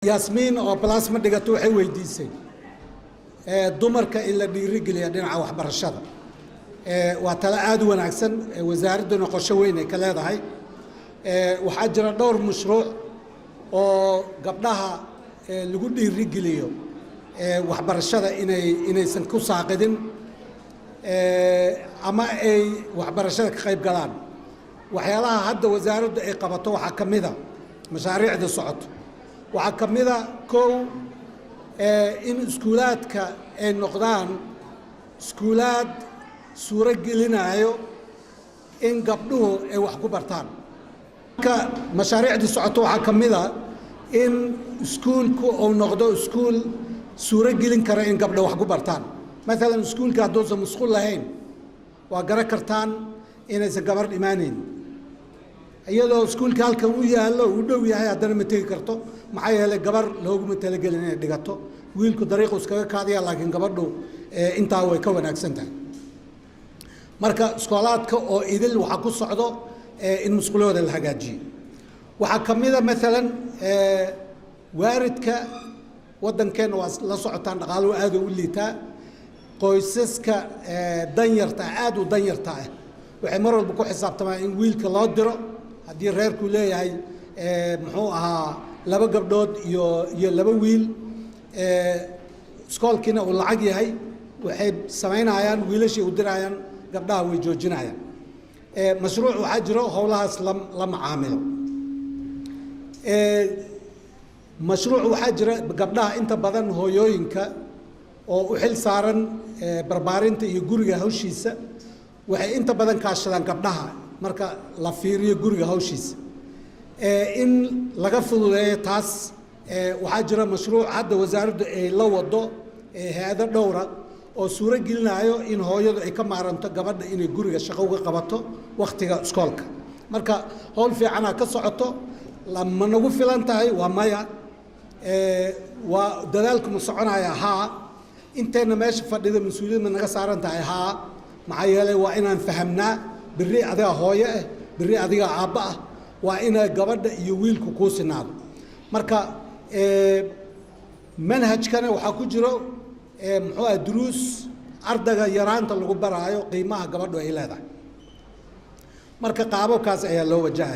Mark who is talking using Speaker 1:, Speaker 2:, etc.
Speaker 1: ياسمين أو بلاسما دقتو حوي ديسي دمرك إلا ديريجلي دين عوح برشة وتلا عادو ونعكسن وزارة دون قشوينه كلا هاي وحجر دور مشروع وقبلها لقول ديريجليو وحبرشة إني سنكو ساقدين أما أي وحبرشة خيب قلان وحيالها هذا وزارة قبطوها حكمذا مشاريع ذي صعد وحكمذا كو إن سكولات كالنقدان سكولات سورة لنا أيو إن قبلوه وحكو برتان كمشاريع ذي صعد وحكمذا إن سكول كو أو نقدو سكول سورة لنا كرا إن قبلوه وحكو برتان مثلا سكول كادوز مسخول لهين وقرا كرتان إن إذا قبر إيمانين iyadoo iskuulka halka uu yaalo uu dhow yahay haddana ma tegi karto maxaa yeelay gabar looguma talagelin inay dhigato wiilku dariiqu iskaga kaadaya laakiin gabadhu intaa way ka wanaagsan tahay marka iskoolaadka oo idil waxa ku socdo in musqulooda la hagaajiyo waxa kamida maalan waaridka wadankeena waa la socotaan dhaqaale aad u liitaa qoysaska danyarta aad u danyarta ah waxay mar walba ku xisaabtamaan in wiilka loo diro haddii reerku leeyahay muxuu ahaa laba gabdhood iyo laba wiil iskoolkiina uu lacag yahay waxay samaynayaan wiilashii u dirayaan gabdhaha way joojinayaan mashruuc waxaa jiro howlahaas la macaamilo mashruuc waxaa jira gabdhaha inta badan hooyooyinka oo u xil saaran barbaarinta iyo guriga hawshiisa waxay inta badan kaashadaan gabdhaha marka la fiiriyo guriga hawshiisa in laga fududeeyo taas waxaa jira mashruuc hadda wasaaraddu ay la wado hay'ado dhowra oo suuro gelinayo in hooyadu ay ka maaranto gabadha inay guriga shaqo uga qabato waqtiga iskoolka marka howl fiicana ka socoto lama nagu filan tahay waa maya waa dadaalku ma soconaya haa intayna meesha fadhida mas-uuliyad ma naga saaran tahay haa maxaa yeelay waa inaan fahamnaa berri adiga hooyo ah berri adiga aabba ah waa inay gabadha iyo wiilku kuu sinaado marka manhajkana waxaa ku jiro muxuu ah duruus ardayga yaraanta lagu baraayo qiimaha gabadhu ay leedahay marka qaababkaas ayaa loo wajahaya